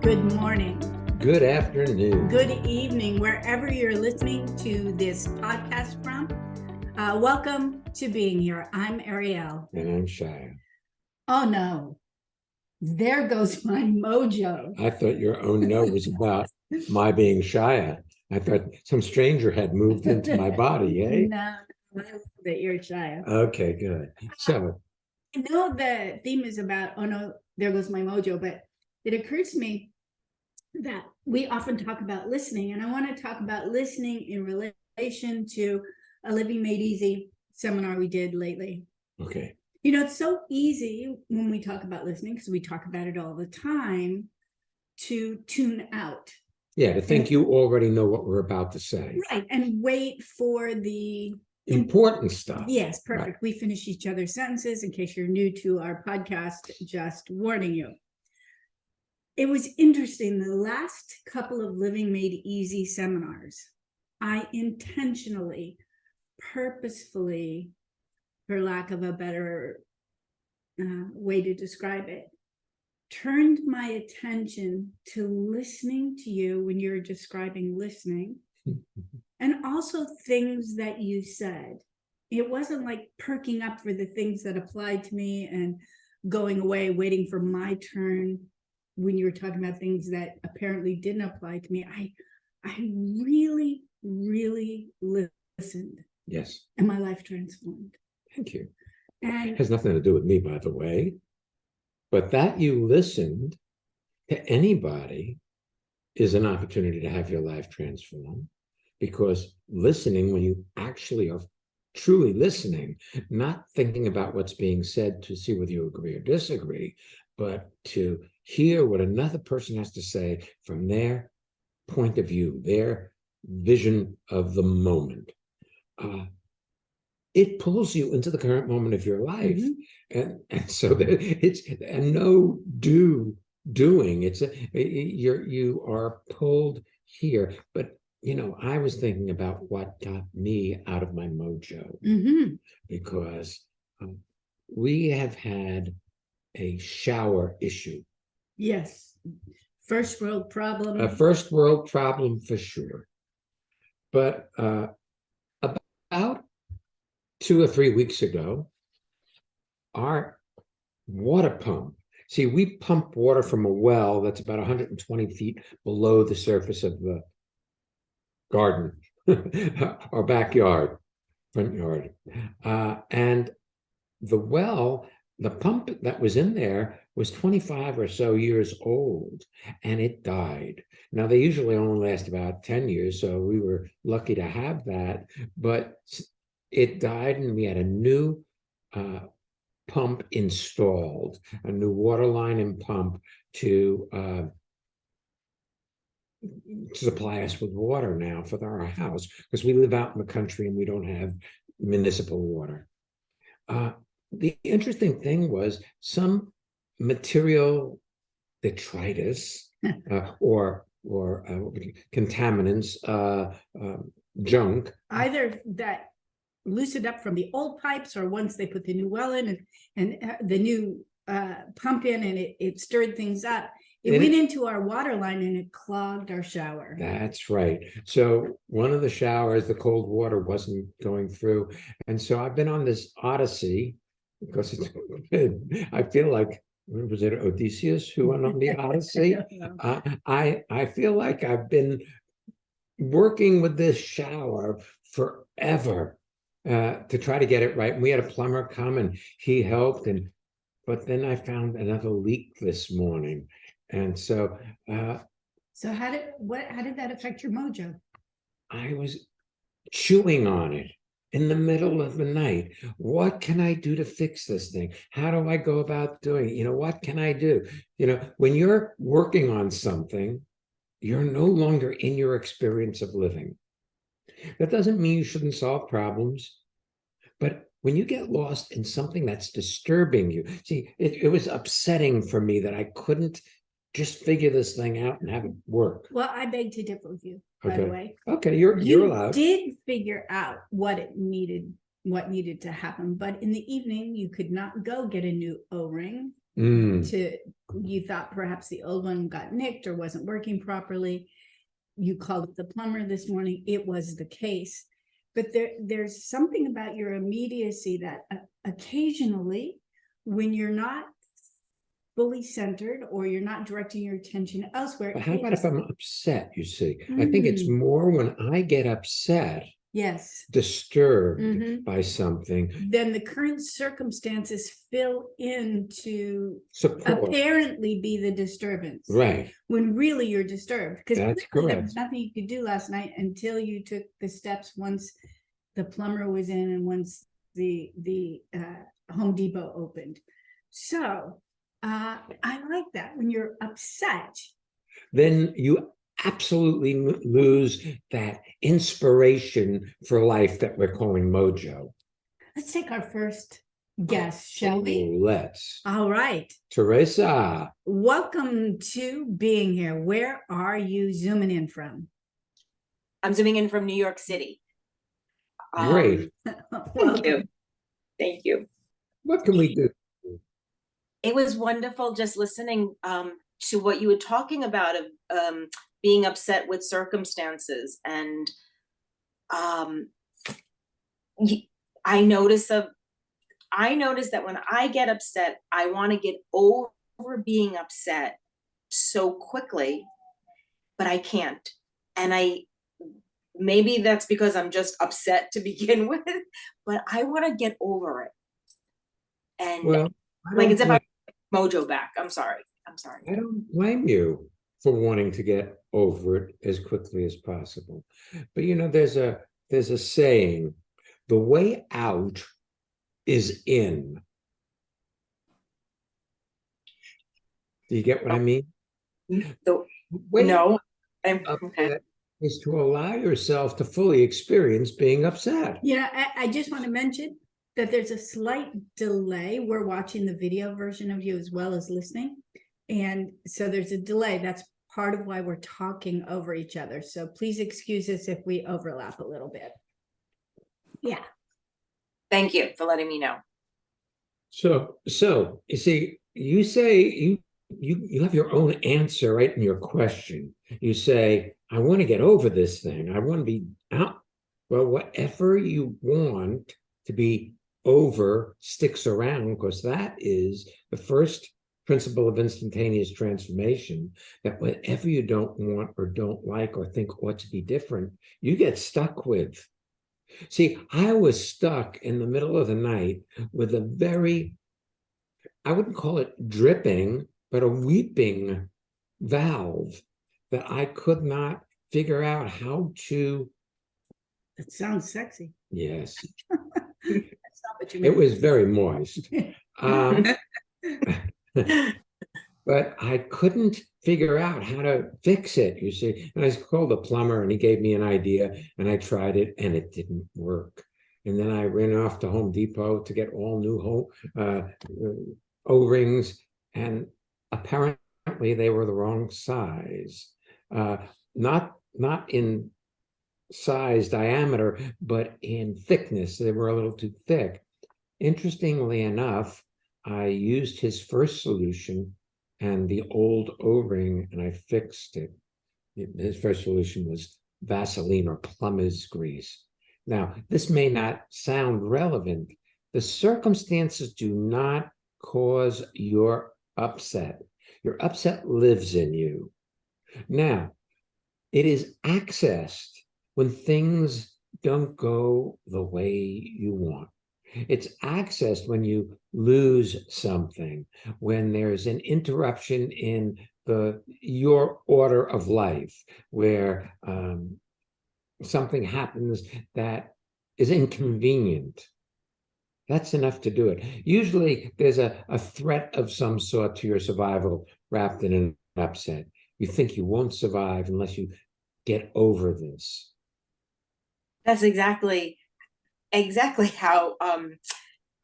Good morning. Good afternoon. Good evening, wherever you're listening to this podcast from. Welcome to being here. I'm Ariel. And I'm Shia. Oh no, there goes my mojo. I thought your oh no was about my being Shia. I thought some stranger had moved into my body, eh? No, I love that you're Shia. Okay, good. So I know the theme is about, oh no, there goes my mojo, but it occurs to me that we often talk about listening, and I want to talk about listening in relation to a Living Made Easy seminar we did lately. okay. You know, it's so easy when we talk about listening, because we talk about it all the time, to tune out. Yeah, to think you already know what we're about to say. Right, and wait for the important stuff. Yes, perfect. Right. We finish each other's sentences. In case you're new to our podcast, just warning you. It was interesting. The last couple of Living Made Easy seminars, I intentionally, purposefully, for lack of a better way to describe it, turned my attention to listening to you when you're describing listening, and also things that you said. It wasn't like perking up for the things that applied to me and going away, waiting for my turn when you were talking about things that apparently didn't apply to me. I really, really listened. Yes. And my life transformed. Thank you. And it has nothing to do with me, by the way. But that you listened to anybody is an opportunity to have your life transformed. Because listening, when you actually are truly listening, not thinking about what's being said to see whether you agree or disagree, but to hear what another person has to say from their point of view, their vision of the moment. It pulls you into the current moment of your life. Mm-hmm. And so it's a no doing. It's you are pulled here. But you know, I was thinking about what got me out of my mojo, because we have had a shower issue. Yes. First world problem. A first world problem for sure. But about 2 or 3 weeks ago, our water pump, see, we pump water from a well that's about 120 feet below the surface of the garden, our backyard, front yard. And the well, the pump that was in there was 25 or so years old, and it died. Now, they usually only last about 10 years, so we were lucky to have that, but it died, and we had a new pump installed, a new water line and pump to supply us with water now for our house, because we live out in the country and we don't have municipal water. The interesting thing was some material detritus or contaminants, junk. Either that loosened up from the old pipes, or once they put the new well in and the new pump in, and it stirred things up. It went into our water line and it clogged our shower. That's right. So one of the showers, the cold water wasn't going through. And so I've been on this odyssey, because I feel like, was it Odysseus who went on the Odyssey? I feel like I've been working with this shower forever to try to get it right. And we had a plumber come and he helped, but then I found another leak this morning. And so how did that affect your mojo? I was chewing on it in the middle of the night. What can I do to fix this thing? How do I go about doing it? You know, what can I do? You know, when you're working on something, you're no longer in your experience of living. That doesn't mean you shouldn't solve problems, but when you get lost in something that's disturbing you, see, it was upsetting for me that I couldn't just figure this thing out and have it work. Well, I beg to differ with you, by the way. Okay, you're allowed. You did figure out what needed to happen, but in the evening you could not go get a new O-ring to you thought perhaps the old one got nicked or wasn't working properly. You called the plumber this morning. It was the case. But there's something about your immediacy that occasionally, when you're not fully centered or you're not directing your attention elsewhere. But how about if I'm upset, you see? I think it's more when I get upset, yes, disturbed by something, then the current circumstances fill in to support. apparently be the disturbance. Right. When really you're disturbed. Because That's there correct. was nothing you could do last night until you took the steps once the plumber was in and once the Home Depot opened. So I like that. When you're upset, Then you absolutely lose that inspiration for life that we're calling Mojo. let's take our first guest, shall we? Let's. All right. Teresa. Welcome to being here. Where are you zooming in from? I'm zooming in from New York City. Great. Thank you. Thank you. What can we do? It was wonderful just listening to what you were talking about of being upset with circumstances. And I notice that when I get upset, I want to get over being upset so quickly, but I can't. And maybe that's because I'm just upset to begin with, but I want to get over it. And well, like it's if I Mojo back. I'm sorry. I don't blame you for wanting to get over it as quickly as possible. But you know, there's a saying, the way out is in. Do you get what I mean? No. Okay. Is to allow yourself to fully experience being upset. Yeah, I just want to mention that there's a slight delay. We're watching the video version of you as well as listening. And so there's a delay. That's part of why we're talking over each other. So please excuse us if we overlap a little bit. Yeah. Thank you for letting me know. So you see, you say you have your own answer right in your question. You say, I want to get over this thing. I want to be out. Well, whatever you want to be over sticks around, because that is the first principle of instantaneous transformation, that whatever you don't want or don't like or think ought to be different, you get stuck with. See, I was stuck in the middle of the night with a very, I wouldn't call it dripping, but a weeping valve that I could not figure out how to. It sounds sexy. Yes. That's not what you meant. It was very moist. But I couldn't figure out how to fix it, you see. And I called the plumber and he gave me an idea and I tried it and it didn't work. And then I ran off to Home Depot to get all new O-rings, and apparently they were the wrong size. Not in size diameter, but in thickness. They were a little too thick. Interestingly enough, I used his first solution and the old O-ring, and I fixed it. His first solution was Vaseline or plumber's grease. Now, this may not sound relevant. The circumstances do not cause your upset. Your upset lives in you. Now, it is accessed when things don't go the way you want. It's accessed when you lose something, when there's an interruption in your order of life, where something happens that is inconvenient. That's enough to do it. Usually there's a threat of some sort to your survival wrapped in an upset. You think you won't survive unless you get over this. That's exactly how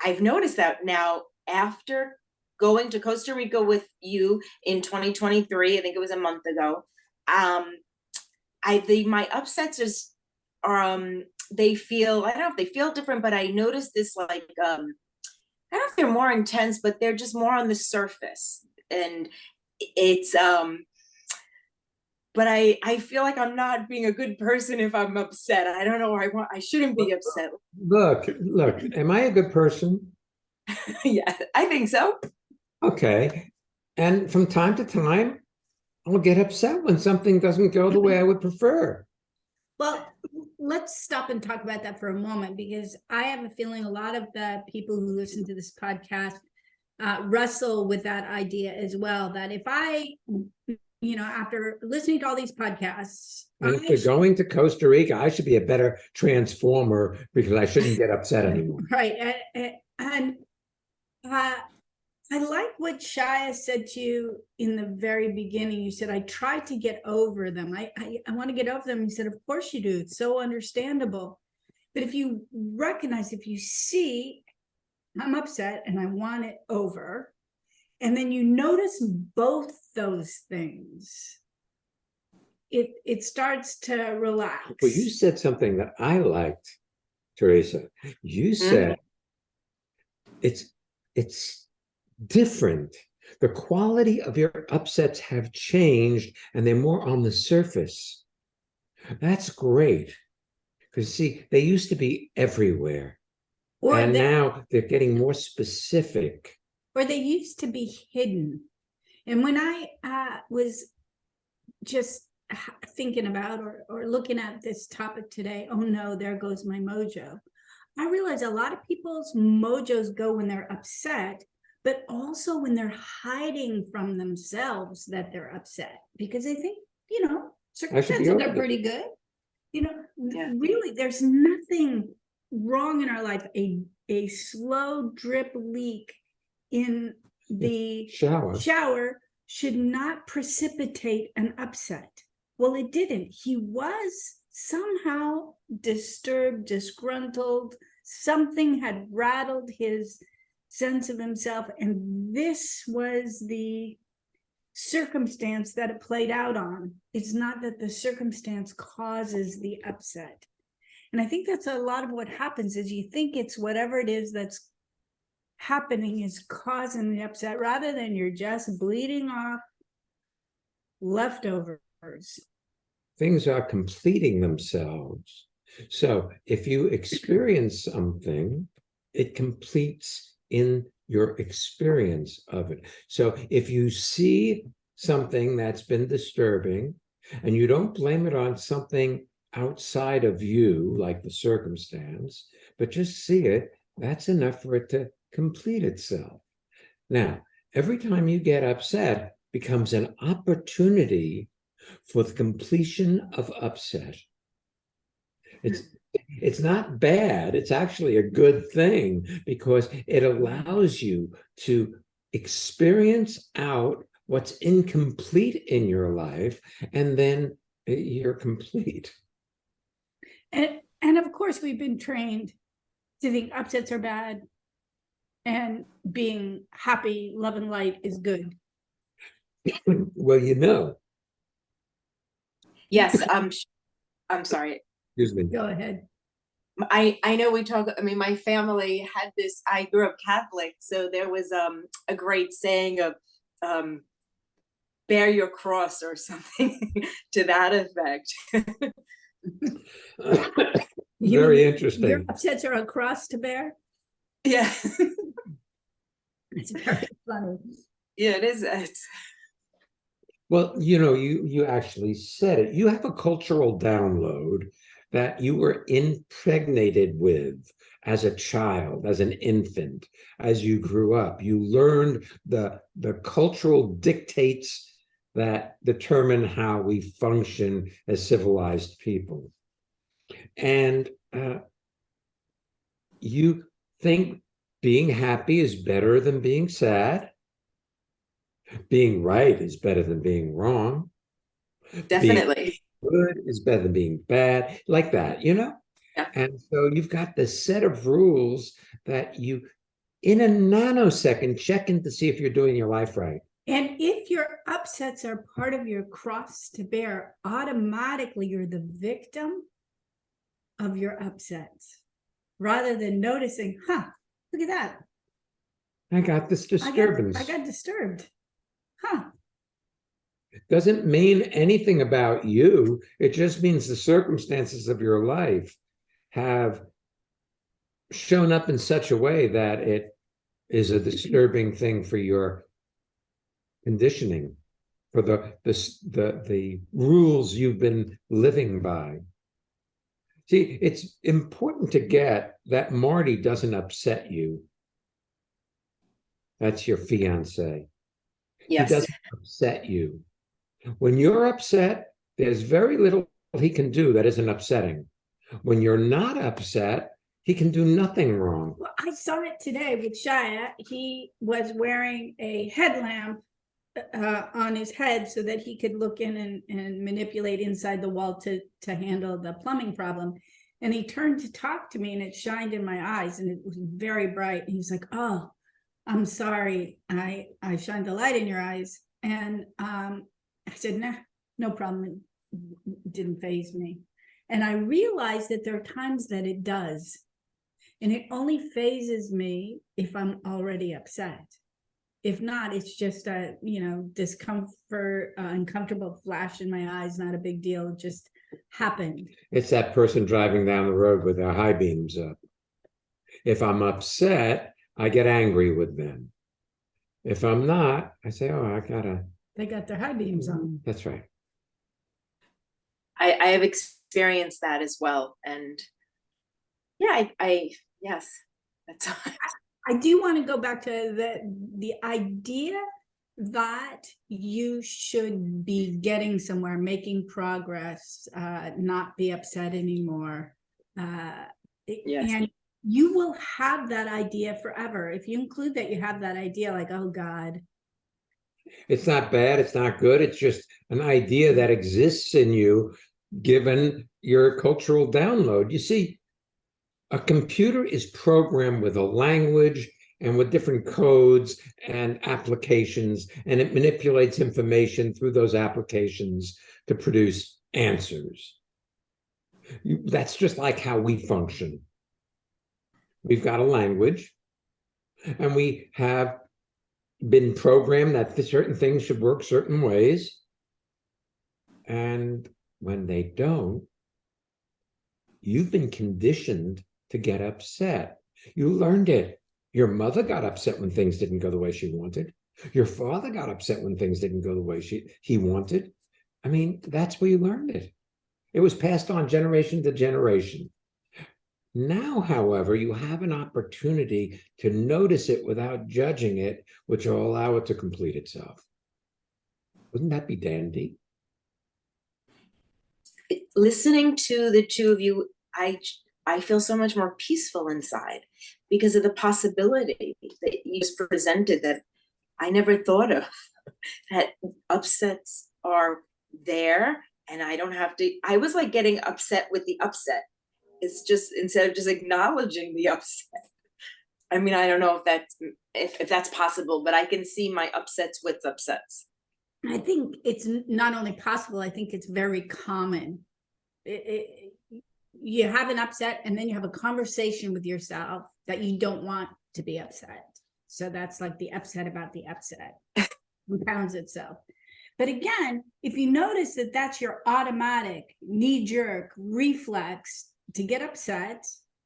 I've noticed that now. After going to Costa Rica with you in 2023, I think it was a month ago, my upsets they feel, I don't know if they feel different, but I noticed this, like I don't know if they're more intense, but they're just more on the surface. and it's but I feel like I'm not being a good person if I'm upset. I don't know. I shouldn't be upset. Look, am I a good person? Yeah, I think so. Okay. And from time to time, I'll get upset when something doesn't go the way I would prefer. Well, let's stop and talk about that for a moment, because I have a feeling a lot of the people who listen to this podcast wrestle with that idea as well. That if I, after listening to all these podcasts, And if you're going to Costa Rica, I should be a better transformer because I shouldn't get upset anymore. Right. And I like what Shia said to you in the very beginning. You said, I tried to get over them. I want to get over them. You said, of course you do. It's so understandable. But if you recognize, if you see, I'm upset and I want it over, and then you notice both those things, it starts to relax. Well, you said something that I liked, Teresa. You said it's different. The quality of your upsets have changed and they're more on the surface. That's great. Because see, they used to be everywhere. And now they're getting more specific. Or they used to be hidden. And when I was just thinking about or looking at this topic today, oh no, there goes my mojo. I realize a lot of people's mojos go when they're upset, but also when they're hiding from themselves that they're upset because they think, circumstances are pretty good. Really, there's nothing wrong in our life. A slow drip leak in the shower should not precipitate an upset. Well, it didn't. He was somehow disturbed, disgruntled. Something had rattled his sense of himself, and this was the circumstance that it played out on. It's not that the circumstance causes the upset. And I think that's a lot of what happens is you think it's whatever it is that's happening is causing the upset, rather than you're just bleeding off leftovers. Things are completing themselves. So if you experience something, it completes in your experience of it. So if you see something that's been disturbing and you don't blame it on something outside of you, like the circumstance, but just see it, that's enough for it to complete itself. Now, every time you get upset becomes an opportunity for the completion of upset. It's not bad. It's actually a good thing because it allows you to experience out what's incomplete in your life, and then you're complete. And of course, we've been trained to think upsets are bad and being happy, love, and light is good. Well, Yes, I'm sorry. Excuse me. Go ahead. I know we talk, my family had this, I grew up Catholic, so there was a great saying of bear your cross or something to that effect. Very interesting. Your upsets are a cross to bear? Yeah. It's very funny. Yeah, it is. It's... Well, you actually said it. You have a cultural download that you were impregnated with as a child, as an infant, as you grew up. You learned the cultural dictates that determine how we function as civilized people. And you think being happy is better than being sad. Being right is better than being wrong. Definitely. Being good is better than being bad, like that, Yeah. And so you've got this set of rules that you, in a nanosecond, check in to see if you're doing your life right. And if your upsets are part of your cross to bear, automatically you're the victim of your upsets, rather than noticing, look at that. I got this disturbance. I got disturbed. Huh. Doesn't mean anything about you. It just means the circumstances of your life have shown up in such a way that it is a disturbing thing for your conditioning, for the rules you've been living by. See, it's important to get that Marty doesn't upset you. That's your fiance. He Yes. doesn't upset you. When you're upset, there's very little he can do that isn't upsetting. When you're not upset, he can do nothing wrong. Well, I saw it today with Shia. He was wearing a headlamp on his head so that he could look in and manipulate inside the wall to handle the plumbing problem. And he turned to talk to me and it shined in my eyes and it was very bright. And he was like, "Oh, I'm sorry. I shined the light in your eyes." And I said, "Nah, no problem." It didn't faze me. And I realized that there are times that it does. And it only phases me if I'm already upset. If not, it's just a, discomfort, uncomfortable flash in my eyes, not a big deal. It just happened. It's that person driving down the road with their high beams up. If I'm upset, I get angry with them. If I'm not, I say, "Oh, They got their high beams on. That's right." I have experienced that as well. And yeah, yes, that's I do want to go back to the idea that you should be getting somewhere, making progress, not be upset anymore. Yes. And you will have that idea forever. If you include that, you have that idea like, oh God. It's not bad, it's not good, it's just an idea that exists in you given your cultural download. You see, a computer is programmed with a language and with different codes and applications, and it manipulates information through those applications to produce answers. That's just like how we function. We've got a language, and we have been programmed that certain things should work certain ways. And when they don't, you've been conditioned to get upset. You learned it. Your mother got upset when things didn't go the way she wanted. Your father got upset when things didn't go the way he wanted. I mean, that's where you learned it. It was passed on generation to generation. Now, however, you have an opportunity to notice it without judging it, which will allow it to complete itself. Wouldn't that be dandy? Listening to the two of you, I feel so much more peaceful inside because of the possibility that you just presented that I never thought of, that upsets are there and I don't have to. I was like getting upset with the upset. It's just, instead of just acknowledging the upset. I mean, I don't know if that's possible, but I can see my upsets with upsets. I think it's not only possible, I think it's very common. You have an upset and then you have a conversation with yourself that you don't want to be upset. So that's like the upset about the upset. Compounds itself. But again, if you notice that that's your automatic knee-jerk reflex to get upset,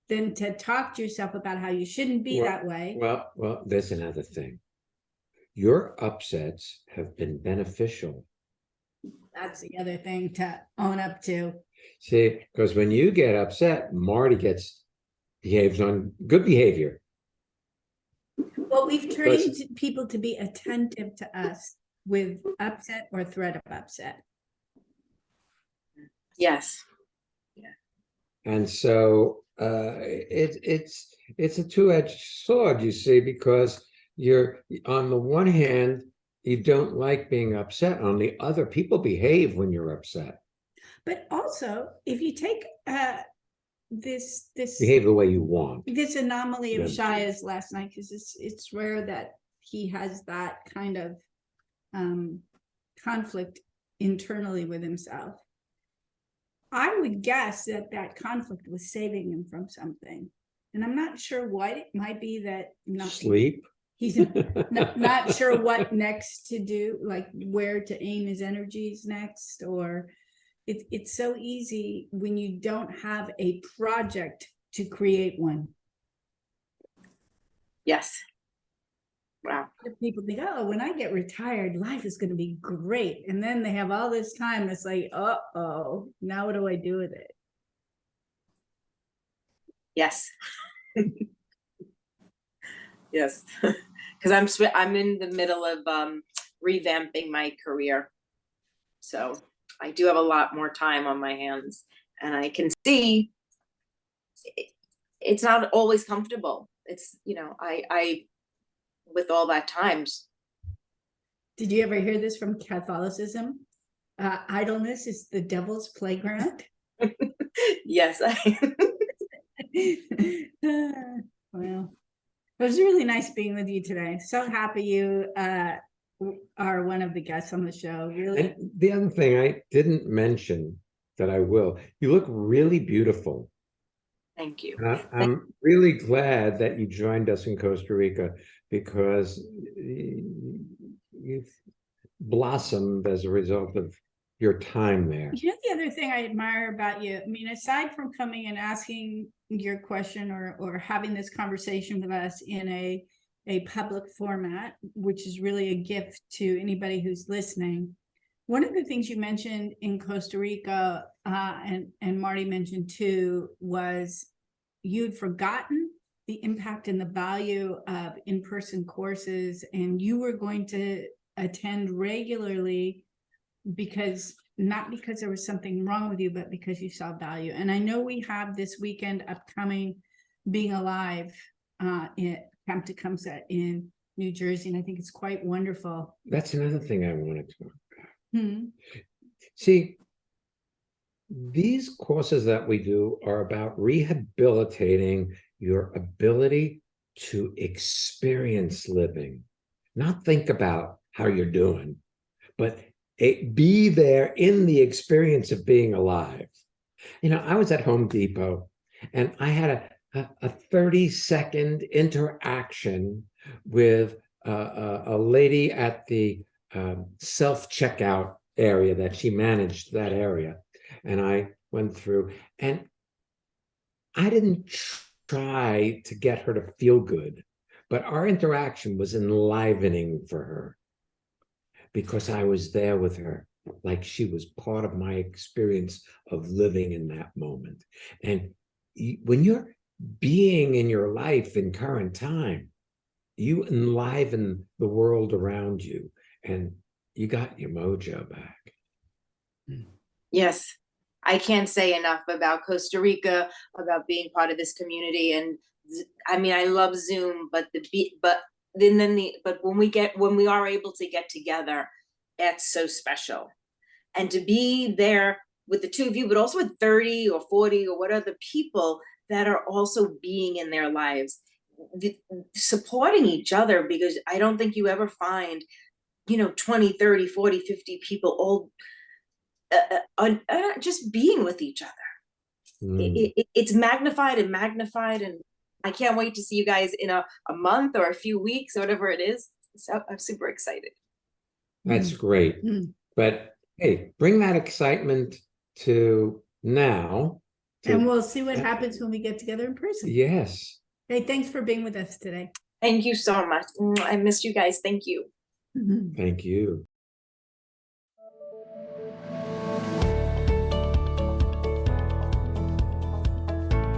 then to talk to yourself about how you shouldn't be that way. Well, there's another thing. Your upsets have been beneficial. That's the other thing to own up to. See, because when you get upset, Marty behaves on good behavior. Well, we've trained people to be attentive to us with upset or threat of upset. Yes. Yeah. And so it's a two-edged sword, you see, because you're on the one hand, you don't like being upset. On the other, people behave when you're upset. But also, if you take this behave the way you want. This anomaly of Shia's last night, because it's rare that he has that kind of conflict internally with himself. I would guess that conflict was saving him from something, and I'm not sure what. It might be that sleep. He's not sure what next to do, like where to aim his energies next, or it's so easy when you don't have a project to create one. Yes. Wow. People think, oh, when I get retired, life is going to be great. And then they have all this time. It's like, uh-oh, now what do I do with it? Yes. Yes. Because I'm in the middle of revamping my career. So I do have a lot more time on my hands, and I can see it's not always comfortable. It's, I with all that times. Did you ever hear this from Catholicism? Idleness is the devil's playground. Yes. Well, it was really nice being with you today. So happy you are one of the guests on the show. Really. And the other thing I didn't mention that I will, you look really beautiful. Thank you. And I'm really glad that you joined us in Costa Rica, because you've blossomed as a result of your time there. You know, the other thing I admire about you, I mean, aside from coming and asking your question or having this conversation with us in a public format, which is really a gift to anybody who's listening. One of the things you mentioned in Costa Rica, and Marty mentioned too, was you'd forgotten the impact and the value of in-person courses, and you were going to attend regularly not because there was something wrong with you, but because you saw value. And I know we have this weekend upcoming, Being Alive in Camp Tecumseh in New Jersey, and I think it's quite wonderful. That's another thing I wanted to talk about. Hmm. See, these courses that we do are about rehabilitating your ability to experience living, not think about how you're doing, but be there in the experience of being alive. I was at Home Depot and I had a 30-second interaction with a lady at the self-checkout area that she managed that area. And I went through, and I didn't try to get her to feel good, but our interaction was enlivening for her because I was there with her, like she was part of my experience of living in that moment. And when you're being in your life in current time, you enliven the world around you, and you got your mojo back. Yes. I can't say enough about Costa Rica, about being part of this community. And I mean, I love Zoom, but when we are able to get together, it's so special. And to be there with the two of you, but also with 30 or 40 or what other people that are also being in their lives, supporting each other, because I don't think you ever find, 20, 30, 40, 50 people all just being with each other. It's magnified and magnified, and I can't wait to see you guys in a month or a few weeks or whatever it is. So I'm super excited. That's great. But hey, bring that excitement to now. And we'll see what happens when we get together in person. Yes. Hey, thanks for being with us today. Thank you so much. I missed you guys. Thank you. Thank you.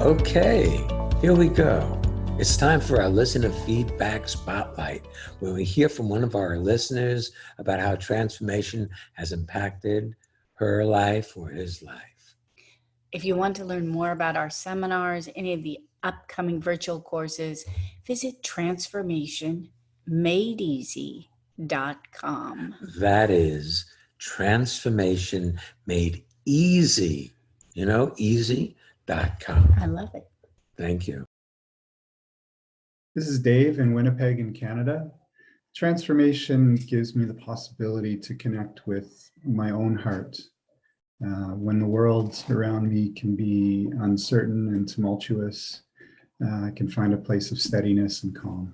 Okay, here we go. It's time for our listener feedback spotlight, where we hear from one of our listeners about how transformation has impacted her life or his life. If you want to learn more about our seminars, any of the upcoming virtual courses, visit transformationmadeeasy.com. That is transformation made easy, easy.com. I love it. Thank you. This is Dave in Winnipeg in Canada. Transformation gives me the possibility to connect with my own heart. When the world around me can be uncertain and tumultuous, I can find a place of steadiness and calm.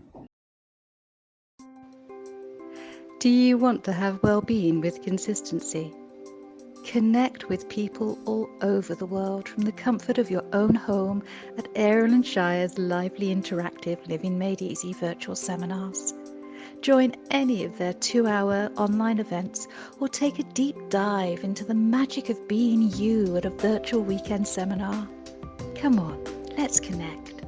Do you want to have well-being with consistency? Connect with people all over the world from the comfort of your own home at Ariel and Shire's lively interactive Living Made Easy virtual seminars. Join any of their 2-hour online events or take a deep dive into the magic of being you at a virtual weekend seminar. Come on, let's connect.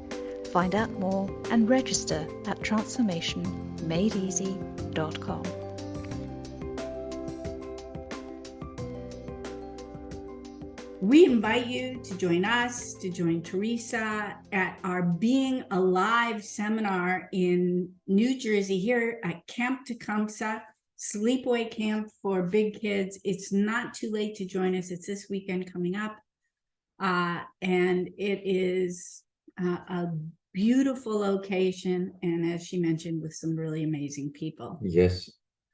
Find out more and register at transformationmadeeasy.com. We invite you to join us, to join Teresa at our Being Alive seminar in New Jersey here at Camp Tecumseh, sleepaway camp for big kids. It's not too late to join us. It's this weekend coming up. And it is a beautiful location. And as she mentioned, with some really amazing people. Yes,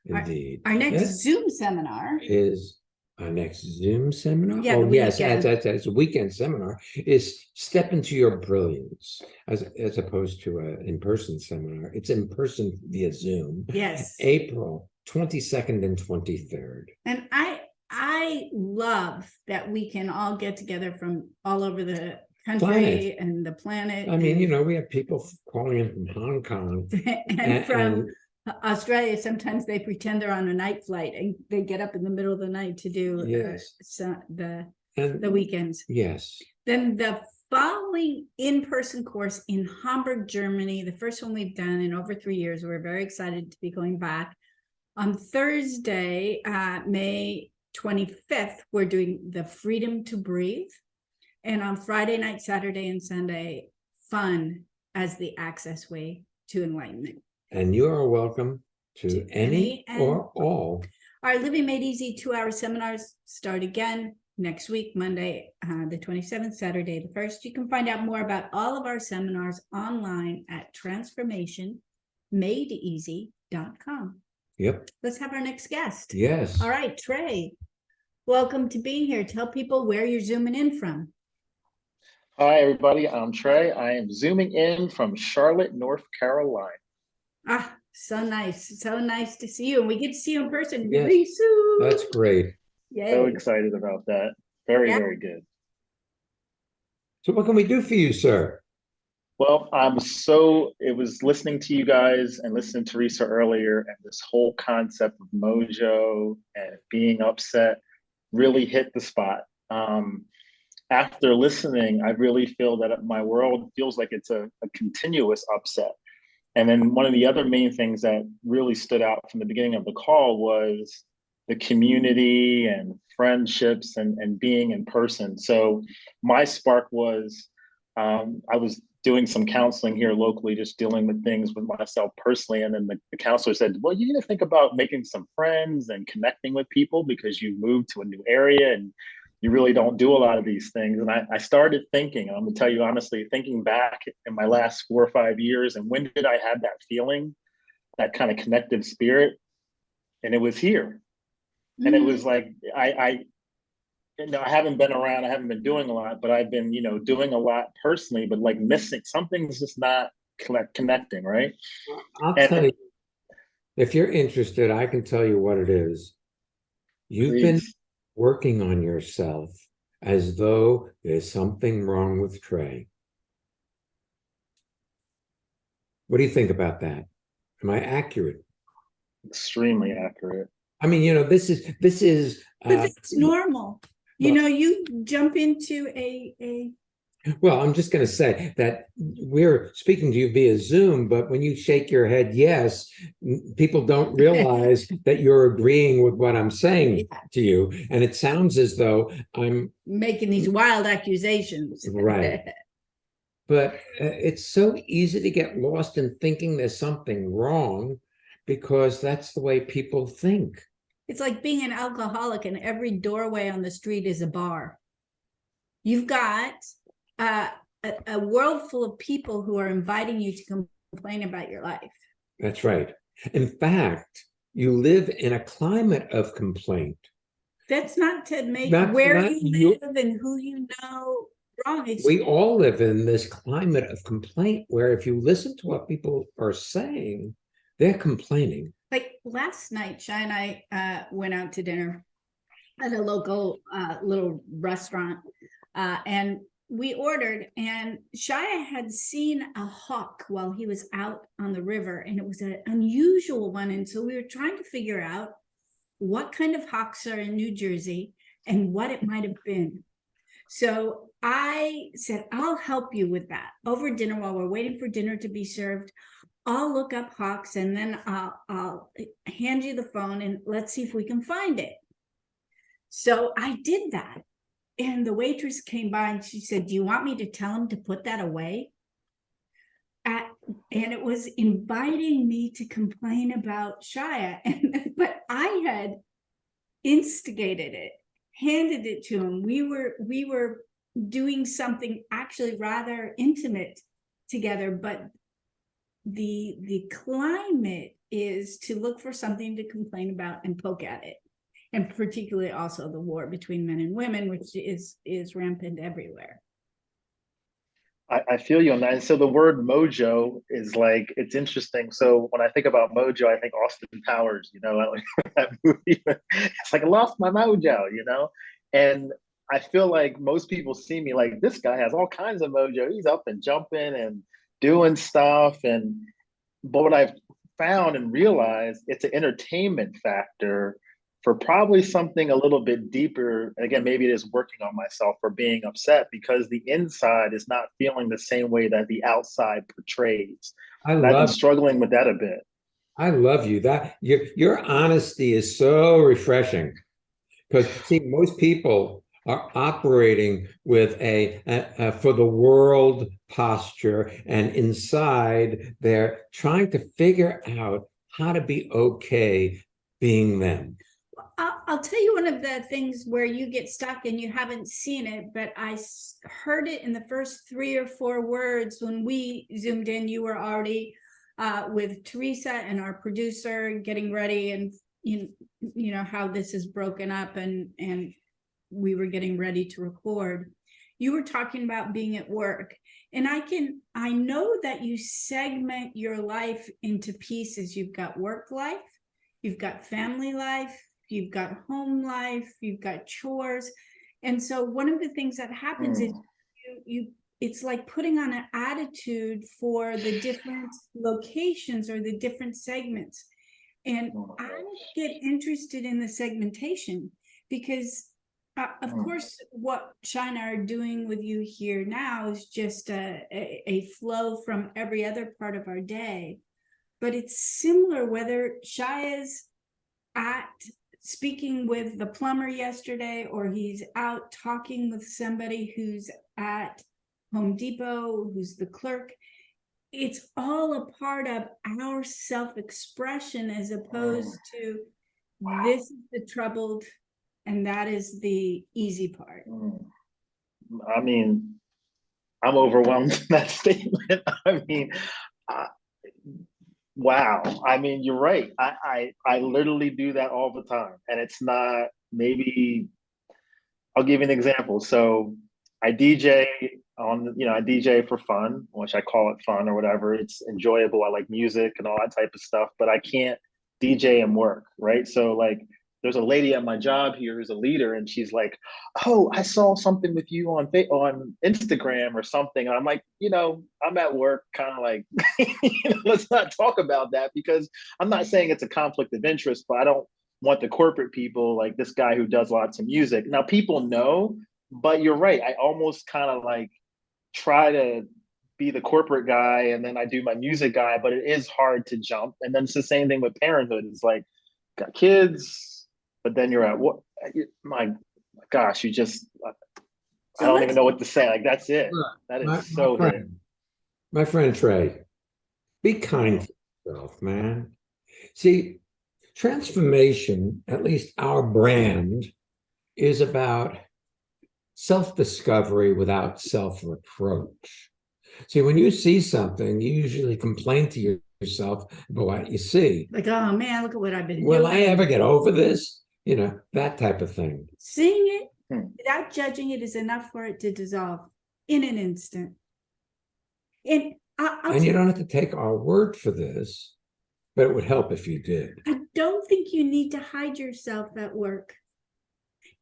indeed. Our next Yes. Zoom seminar Is our next Zoom seminar? Yeah, Oh, the yes, weekend. as a weekend seminar is Step Into Your Brilliance, as opposed to an in-person seminar. It's in person via Zoom. Yes. April 22nd and 23rd. And I love that we can all get together from all over the country Planet. and the planet. I mean, you know, we have people calling in from Hong Kong and from Australia. Sometimes they pretend they're on a night flight and they get up in the middle of the night to do Yes. The and weekends. yes. Then the following in-person course in Hamburg, Germany, the first one we've done in over 3 years. We're very excited to be going back. On Thursday, May 25th, we're doing the Freedom to Breathe. And on Friday night, Saturday, and Sunday, fun as the access way to enlightenment. And you are welcome to any and or all. Our Living Made Easy 2-hour seminars start again next week, Monday, the 27th, Saturday, the 1st. You can find out more about all of our seminars online at transformationmadeeasy.com. Yep. Let's have our next guest. Yes. All right, Trey, welcome to being here. Tell people where you're zooming in from. Hi, everybody. I'm Trey. I am zooming in from Charlotte, North Carolina. Ah, so nice. So nice to see you. And we get to see you in person Yes. really soon. That's great. Yay. So excited about that. Very, very good. So what can we do for you, sir? Well, it was listening to you guys and listening to Teresa earlier, and this whole concept of Mojo and being upset really hit the spot. After listening, I really feel that my world feels like it's a continuous upset. And then one of the other main things that really stood out from the beginning of the call was the community and friendships and being in person. So my spark was, I was doing some counseling here locally, just dealing with things with myself personally. And then the counselor said, well, you need to think about making some friends and connecting with people because you moved to a new area and you really don't do a lot of these things. And I started thinking, and I'm gonna tell you honestly, thinking back in my last 4 or 5 years, and when did I have that feeling, that kind of connective spirit? And it was here. And it was like, I haven't been around, I haven't been doing a lot, but I've been, doing a lot personally, but like missing, something's just not connecting, right? I'll tell you, if you're interested, I can tell you what it is. You've been working on yourself as though there's something wrong with Trey. What do you think about that? Am I accurate? Extremely accurate. I mean, this is but that's normal. You jump into well, I'm just going to say that we're speaking to you via Zoom, but when you shake your head yes, people don't realize that you're agreeing with what I'm saying to you. And it sounds as though I'm making these wild accusations. Right. But it's so easy to get lost in thinking there's something wrong because that's the way people think. It's like being an alcoholic and every doorway on the street is a bar. You've got a world full of people who are inviting you to complain about your life. That's right. In fact, you live in a climate of complaint. That's not to make where you live and who you know wrong. We all live in this climate of complaint where if you listen to what people are saying, they're complaining. Like last night, Shy and I went out to dinner at a local little restaurant, and we ordered. And Shia had seen a hawk while he was out on the river, and it was an unusual one. And so we were trying to figure out what kind of hawks are in New Jersey and what it might have been. So I said, I'll help you with that over dinner while we're waiting for dinner to be served. I'll look up hawks and then I'll hand you the phone and let's see if we can find it. So I did that. And the waitress came by and she said, do you want me to tell him to put that away? And it was inviting me to complain about Shia. But I had instigated it, handed it to him. We were doing something actually rather intimate together, but the climate is to look for something to complain about and poke at it, and particularly also the war between men and women, which is rampant everywhere. I feel you on that. And so the word mojo is like, it's interesting. So when I think about mojo, I think Austin Powers, you know, like that movie. It's like I lost my mojo, you know? And I feel like most people see me like, this guy has all kinds of mojo. He's up and jumping and doing stuff. But what I've found and realized, it's an entertainment factor for probably something a little bit deeper. Again, maybe it is working on myself for being upset because the inside is not feeling the same way that the outside portrays. And I've been struggling with that a bit. I love you. That your honesty is so refreshing, because see, most people are operating with a for the world posture, and inside they're trying to figure out how to be okay being them. I'll tell you one of the things where you get stuck and you haven't seen it, but I heard it in the first 3 or 4 words when we zoomed in. You were already with Teresa and our producer getting ready, and you know how this is broken up, and we were getting ready to record. You were talking about being at work, and I know that you segment your life into pieces. You've got work life, you've got family life, you've got home life, you've got chores. And so one of the things that happens is it's like putting on an attitude for the different locations or the different segments. And I get interested in the segmentation because of course, what Shina are doing with you here now is just a flow from every other part of our day. But it's similar whether Shia's at speaking with the plumber yesterday, or he's out talking with somebody who's at Home Depot, who's the clerk. It's all a part of our self-expression, as opposed to this is the troubled and that is the easy part. I mean, I'm overwhelmed in that statement. I mean, wow. I mean, you're right. I literally do that all the time. And it's not, maybe I'll give you an example. So I DJ I DJ for fun, which I call it fun or whatever. It's enjoyable. I like music and all that type of stuff, but I can't DJ and work, right? So like, there's a lady at my job here who's a leader, and she's like, "Oh, I saw something with you on Instagram or something." And I'm like, I'm at work, kind of like, let's not talk about that, because I'm not saying it's a conflict of interest, but I don't want the corporate people, like this guy who does lots of music. Now people know, but you're right. I almost kind of like try to be the corporate guy, and then I do my music guy, but it is hard to jump. And then it's the same thing with parenthood. It's like, got kids, but then you're at what? My gosh, I don't even know what to say. Like, that's it. That is so hit. My friend Trey, be kind to yourself, man. See, transformation, at least our brand, is about self-discovery without self-reproach. See, when you see something, you usually complain to yourself about what you see. Like, oh man, look at what I've been doing. Will I ever get over this? That type of thing. Seeing it without judging it is enough for it to dissolve in an instant. And you don't have to take our word for this. But it would help if you did. I don't think you need to hide yourself at work.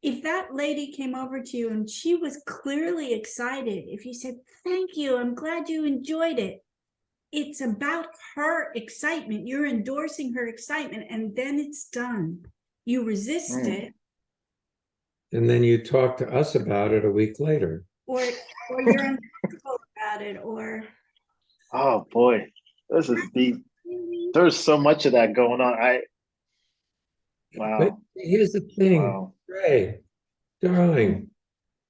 If that lady came over to you and she was clearly excited, if you said, thank you, I'm glad you enjoyed it. It's about her excitement. You're endorsing her excitement, and then it's done. You resist it, And then you talk to us about it a week later. or you're uncomfortable about it, or Oh boy, this is deep. There's so much of that going on. But Wow. here's the thing, Wow. Ray, darling,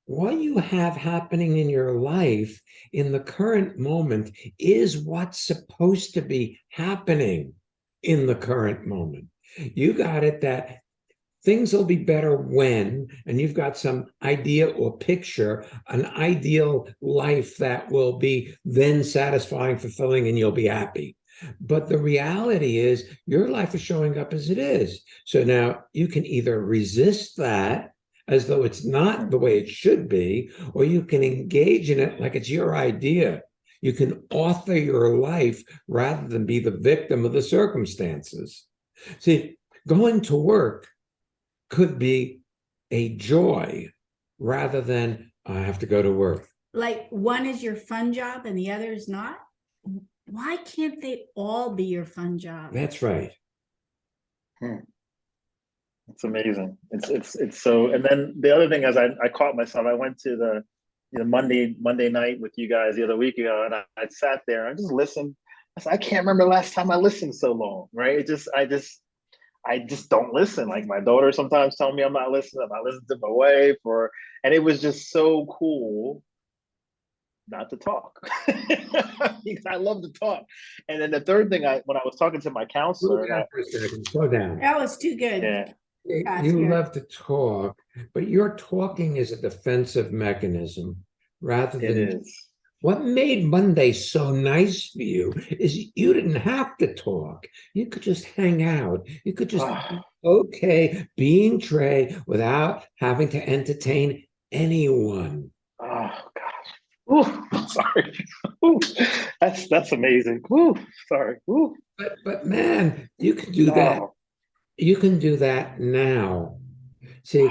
what you have happening in your life in the current moment is what's supposed to be happening in the current moment. You got it that things will be better when, and you've got some idea or picture, an ideal life that will be then satisfying, fulfilling, and you'll be happy. But the reality is your life is showing up as it is. So now you can either resist that as though it's not the way it should be, or you can engage in it like it's your idea. You can author your life rather than be the victim of the circumstances. See, going to work could be a joy rather than I have to go to work. like one is your fun job and the other is not. Why can't they all be your fun job? That's right. It's amazing. It's so. And then the other thing is, I caught myself. I went to the Monday night with you guys the other week ago, and I sat there. I just listened. I said, I can't remember the last time I listened so long. Right? I just don't listen. Like my daughter sometimes tell me I'm not listening. I listen to my wife, and it was just so cool not to talk because I love to talk. And then the third thing, when I was talking to my counselor, Slow down for a second. Slow down. That was too good. yeah, You love to talk, but your talking is a defensive mechanism rather it than is. what made Monday so nice for you is you didn't have to talk. You could just hang out. You could just be okay being Trey without having to entertain anyone. Oh gosh. Ooh, sorry. Ooh, that's amazing. Ooh, sorry. Ooh. But man, you can do that. Oh, You can do that now. See,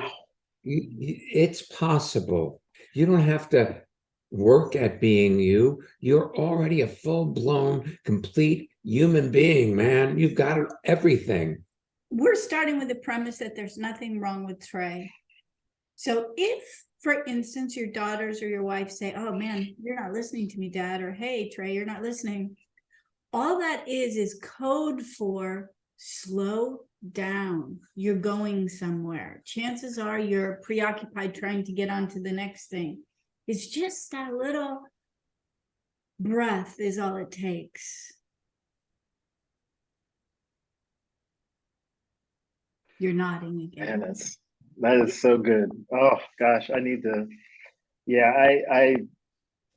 it's possible. You don't have to work at being you. You're already a full-blown, complete human being, man. You've got everything. We're starting with the premise that there's nothing wrong with Trey. So if, for instance, your daughters or your wife say, oh man, you're not listening to me, Dad, or hey, Trey, you're not listening. All that is code for slow down. You're going somewhere. Chances are you're preoccupied trying to get on to the next thing. It's just that little breath is all it takes. You're nodding again. man, that is so good. Oh gosh, I need to. Yeah, I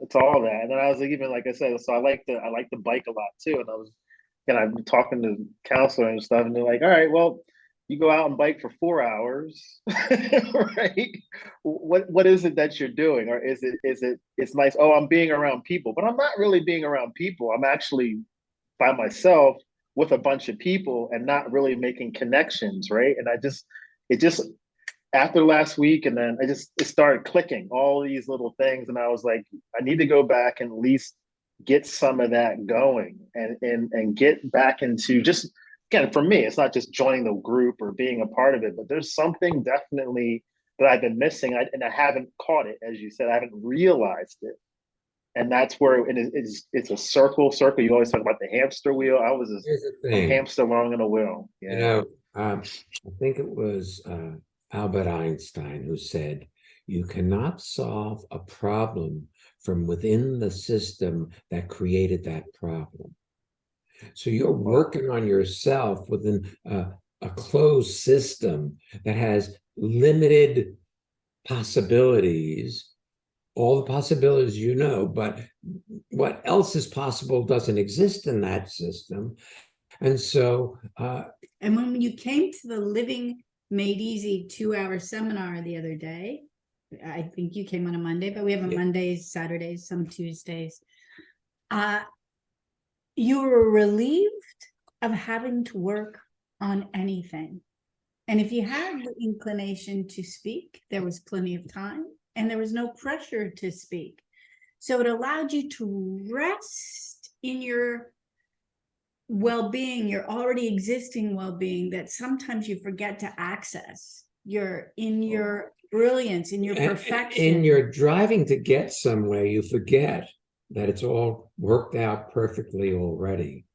it's all that. And then I was even like I said, so I like the bike a lot too. And I'm talking to counselor and stuff, and they're like, all right, well, you go out and bike for 4 hours, right? What is it that you're doing? Or is it's nice, oh, I'm being around people, but I'm not really being around people. I'm actually by myself with a bunch of people and not really making connections, right? And it just after last week, and then it started clicking all these little things, and I was like, I need to go back and at least get some of that going, and get back into, just again, for me, it's not just joining the group or being a part of it, but there's something definitely that I've been missing, and I haven't caught it, as you said, I haven't realized it. And that's where it's a circle. You always talk about the hamster wheel. I was Here's the a thing. hamster along in a wheel. Yeah. I think it was Albert Einstein who said, you cannot solve a problem from within the system that created that problem. So you're working on yourself within a closed system that has limited possibilities, all the possibilities but what else is possible doesn't exist in that system. And so and when you came to the Living Made Easy 2-hour seminar the other day, I think you came on a Monday, but we have a Mondays, Saturdays, some Tuesdays. You were relieved of having to work on anything. And if you had the inclination to speak, there was plenty of time and there was no pressure to speak. So it allowed you to rest in your well-being, your already existing well-being that sometimes you forget to access. You're in your brilliance, in your perfection. In your driving to get somewhere, you forget that it's all worked out perfectly already.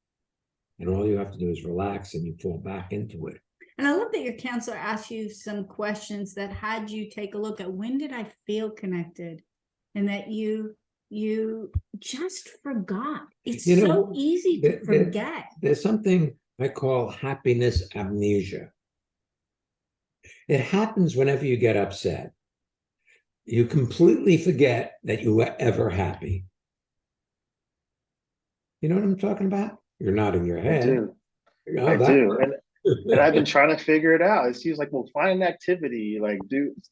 And all you have to do is relax and you fall back into it. And I love that your counselor asked you some questions that had you take a look at when did I feel connected, and that you just forgot. It's so easy to forget. There's something I call happiness amnesia. It happens whenever you get upset. You completely forget that you were ever happy. You know what I'm talking about? You're nodding your head. I do. Oh, I do. And I've been trying to figure it out. It seems like, well, find an activity, like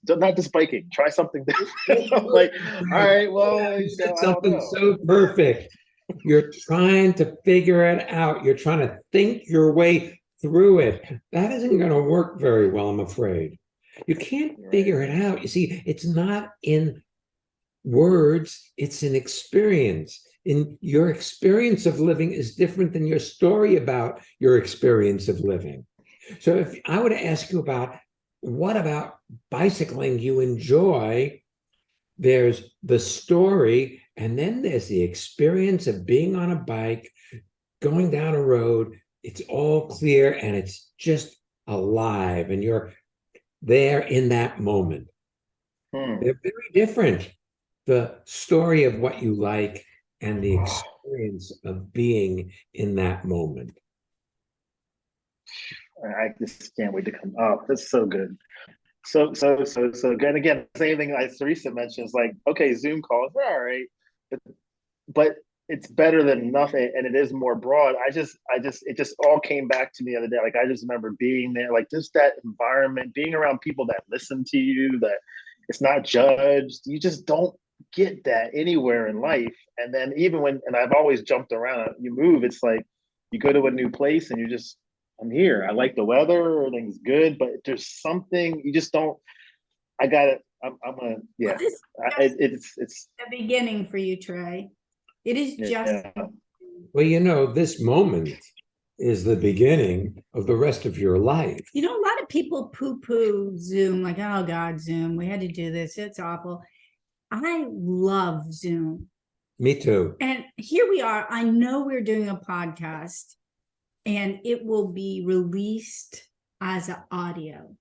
not just biking, try something different. I'm like, all right, well, you said something so perfect. You're trying to figure it out. You're trying to think your way through it. That isn't going to work very well, I'm afraid. You can't figure it out. You see, it's not in words, it's an experience. In your experience of living is different than your story about your experience of living. So if I were to ask you about what about bicycling you enjoy, there's the story, and then there's the experience of being on a bike, going down a road. It's all clear and it's just alive, and you're there in that moment. They're very different. The story of what you like and the experience of being in that moment. I just can't wait to come up. That's so good. So again, same thing as Teresa mentioned, is like, okay, Zoom calls, they're all right, but it's better than nothing, and it is more broad. It just all came back to me the other day. Like, I just remember being there, like just that environment, being around people that listen to you, that it's not judged. You just don't get that anywhere in life. And then even and I've always jumped around, you move, it's like you go to a new place and I'm here. I like the weather, everything's good, but there's something you just don't. I'm gonna, yeah. It's the beginning for you, Trey. It is just. Yeah. Well, this moment is the beginning of the rest of your life. A lot of people poo-poo Zoom, like, oh God, Zoom, we had to do this. It's awful. I love Zoom. Me too. And here we are. I know we're doing a podcast and it will be released as an audio,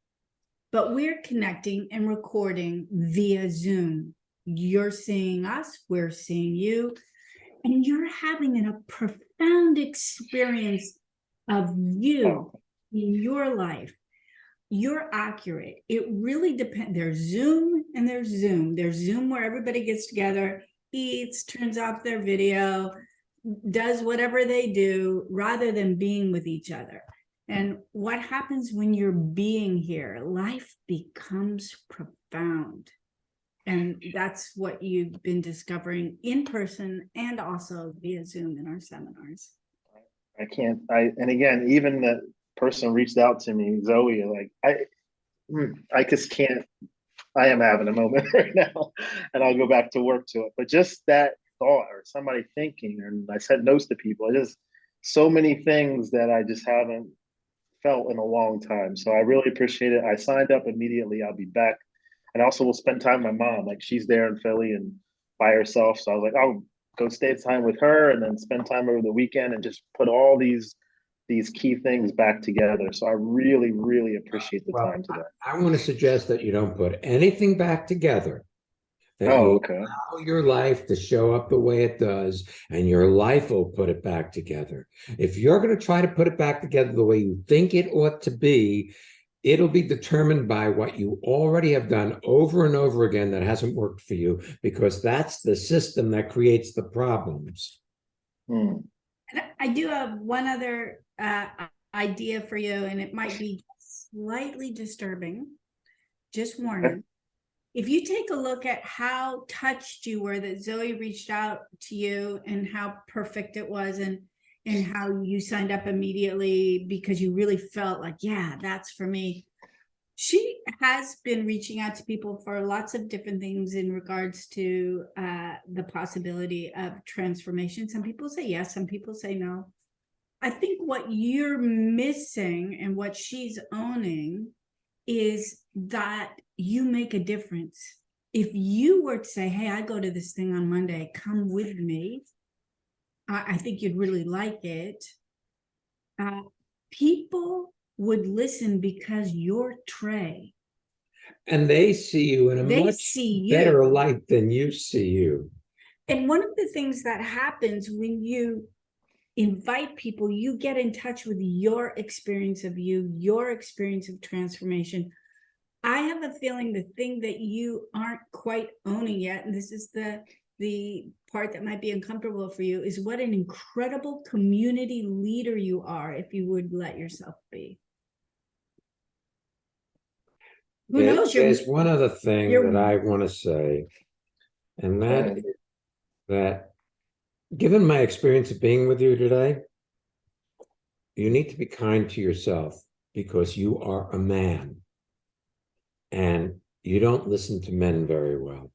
but we're connecting and recording via Zoom. You're seeing us, we're seeing you, and you're having a profound experience of you in your life. You're accurate. It really depends. There's Zoom and there's Zoom. There's Zoom where everybody gets together, eats, turns off their video, does whatever they do rather than being with each other. And what happens when you're being here? Life becomes profound. And that's what you've been discovering in person and also via Zoom in our seminars. And again, even the person reached out to me, Zoe, like, I just can't, I am having a moment right now, and I'll go back to work to it. But just that thought, or somebody thinking, and I said no's to people, just so many things that I just haven't felt in a long time. So I really appreciate it. I signed up immediately. I'll be back. And also will spend time with my mom. Like, she's there in Philly and by herself. So I was like, I'll go stay time with her and then spend time over the weekend and just put all these key things back together. So I really, really appreciate the time today. I want to suggest that you don't put anything back together. That okay. Allow your life to show up the way it does, and your life will put it back together. If you're going to try to put it back together the way you think it ought to be, it'll be determined by what you already have done over and over again that hasn't worked for you, because that's the system that creates the problems. And I do have one other idea for you, and it might be slightly disturbing. Just warning. If you take a look at how touched you were that Zoe reached out to you and how perfect it was, and and how you signed up immediately because you really felt like, yeah, that's for me. She has been reaching out to people for lots of different things in regards to the possibility of transformation. Some people say yes, some people say no. I think what you're missing and what she's owning is that you make a difference. If you were to say, hey, I go to this thing on Monday, come with me, I think you'd really like it. People would listen because you're Trey. And they see you in a They much see better you. light than you see you. And one of the things that happens when you invite people, you get in touch with your experience of you, your experience of transformation. I have a feeling the thing that you aren't quite owning yet, and this is the part that might be uncomfortable for you, is what an incredible community leader you are if you would let yourself be. Who knows? There's one other thing you're- that I want to say, and Go that ahead. is that given my experience of being with you today, you need to be kind to yourself because you are a man and you don't listen to men very well.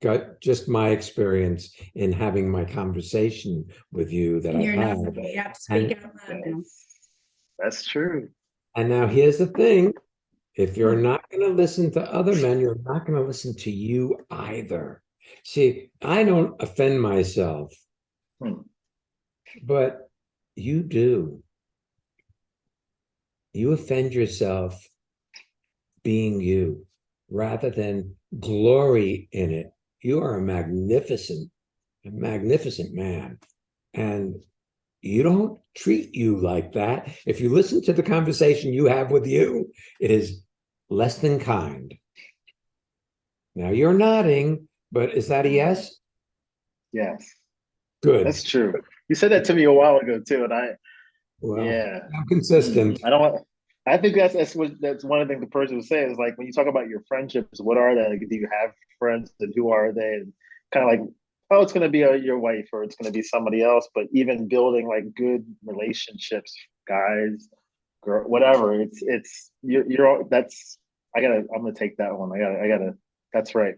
Got just my experience in having my conversation with you that I've You're not, had. you have to speak And- out loud now. That's true. And now here's the thing. If you're not going to listen to other men, you're not going to listen to you either. See, I don't offend myself, Hmm. but you do. You offend yourself being you rather than glory in it. You are a magnificent man. And you don't treat you like that. If you listen to the conversation you have with you, it is less than kind. Now you're nodding, but is that a yes? Yes, Good. that's true. You said that to me a while ago too, and Well, yeah, I'm consistent. I don't. I think that's one of the things the person was saying is like when you talk about your friendships, what are they? Like, do you have friends, and who are they? And kind of like, oh, it's going to be your wife, or it's going to be somebody else. But even building like good relationships, guys, girl, whatever. You're all that's. I'm gonna take that one. I gotta. That's right.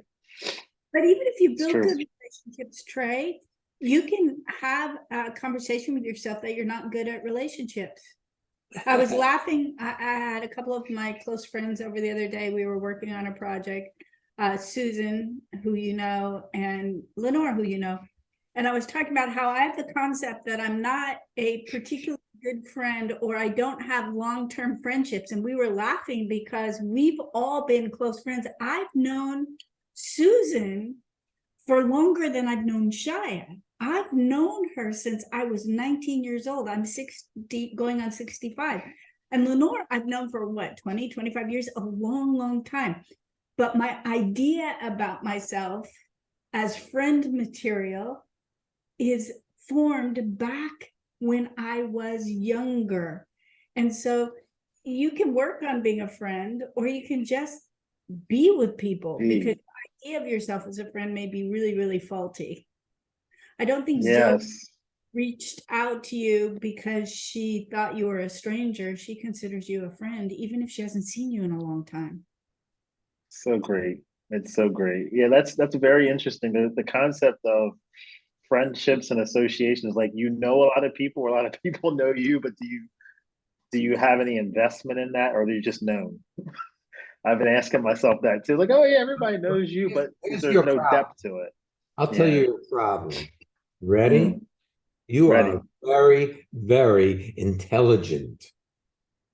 But even if you It's build true. good relationships, Trey, you can have a conversation with yourself that you're not good at relationships. I was laughing. I had a couple of my close friends over the other day. We were working on a project, Susan, who you know, and Lenore, who you know. And I was talking about how I have the concept that I'm not a particularly good friend or I don't have long-term friendships. And we were laughing because we've all been close friends. I've known Susan for longer than I've known Shia. I've known her since I was 19 years old. I'm 60, going on 65. And Lenore, I've known for what, 20, 25 years, a long, long time. But my idea about myself as friend material is formed back when I was younger. And so you can work on being a friend or you can just be with people because the idea of yourself as a friend may be really, really faulty. I don't think Zoe Yes. reached out to you because she thought you were a stranger. She considers you a friend, even if she hasn't seen you in a long time. So great. It's so great. Yeah, that's very interesting. The concept of friendships and associations, like you know a lot of people, or a lot of people know you, but do you have any investment in that, or are you just known? I've been asking myself that too. Like, oh yeah, everybody knows you, but Here's there's your no problem. depth to it. I'll tell Yeah. you your problem. Ready? Mm. You Ready. are very, very intelligent.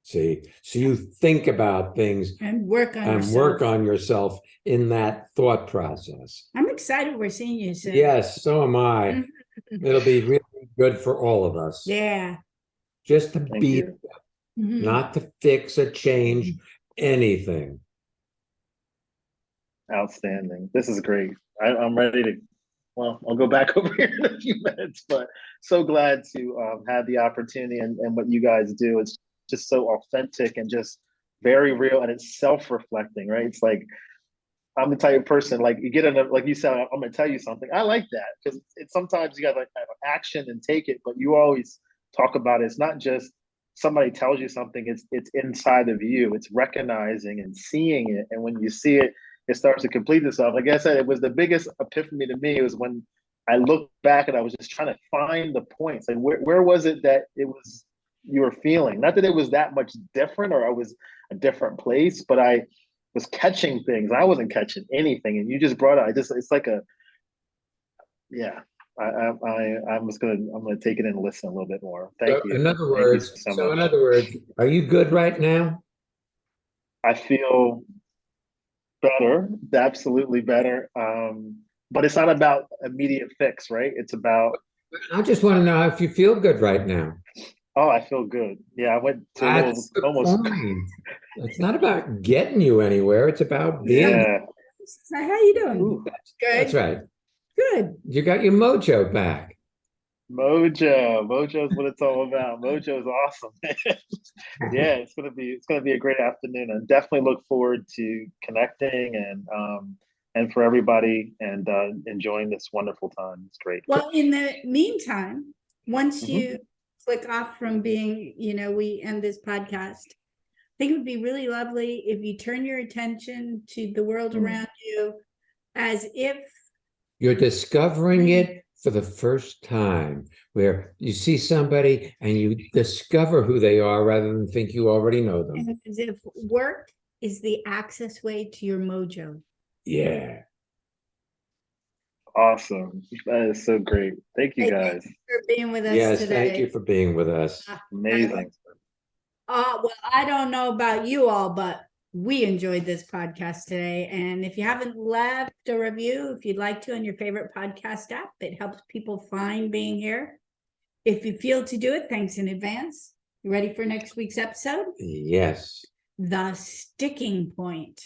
See, so you think about things And work on and yourself. work on yourself in that thought process. I'm excited we're seeing you soon. Yes, so am I. It'll be really good for all of us. Yeah. Just to Thank be, you. Mhm. not to fix or change anything. Outstanding. This is great. I'm ready to. Well, I'll go back over here in a few minutes, but so glad to have the opportunity and what you guys do. It's just so authentic and just very real, and it's self-reflecting, right? It's like I'm the type of person, like you get in a, like you said, I'm gonna tell you something. I like that because it's sometimes you got like have action and take it, but you always talk about it. It's not just somebody tells you something, it's inside of you. It's recognizing and seeing it. And when you see it, it starts to complete itself. Like I said, it was the biggest epiphany to me. It was when I looked back and I was just trying to find the points. Like where was it that it was you were feeling? Not that it was that much different or I was a different place, but I was catching things. I wasn't catching anything, and you just brought it. It's like a, yeah. I'm gonna take it in and listen a little bit more. Thank So you. in other Thank you words, so much. are you good right now? I feel better, absolutely better. But it's not about immediate fix, right? It's about, I just want to know if you feel good right now. oh, I feel good. Yeah, I went to a little That's the almost, point. It's not about getting you anywhere. It's about being. yeah. So how you doing? Ooh, That's Good. right. Good. You got your mojo back. Mojo's what it's all about. Mojo's awesome. Yeah, it's gonna be a great afternoon, and definitely look forward to connecting and for everybody and enjoying this wonderful time. It's great. Well, in the meantime, once Mhm. you click off from being, we end this podcast, I think it would be really lovely if you turn your attention to the world Mm. around you as if You're discovering it for the first time, where you see somebody and you discover who they are rather than think you already know them. as if work is the access way to your mojo. Yeah. Awesome. That is so great. Thank you Hey, guys. for being with us Yes, today. thank you for being with us. Amazing. Well, I don't know about you all, but we enjoyed this podcast today. And if you haven't left a review, if you'd like to on your favorite podcast app, it helps people find being here. If you feel to do it, thanks in advance. You ready for next week's episode? Yes. The sticking point.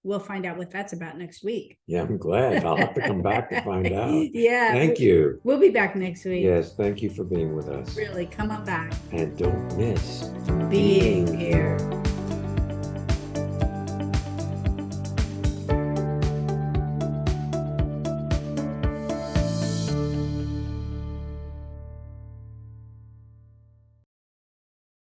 We'll find out what that's about next week. Yeah, I'm glad. I'll have to come back to find out. Yeah. Thank you. We'll be back next week. Yes, thank you for being with us. Really, come on back. And don't miss Being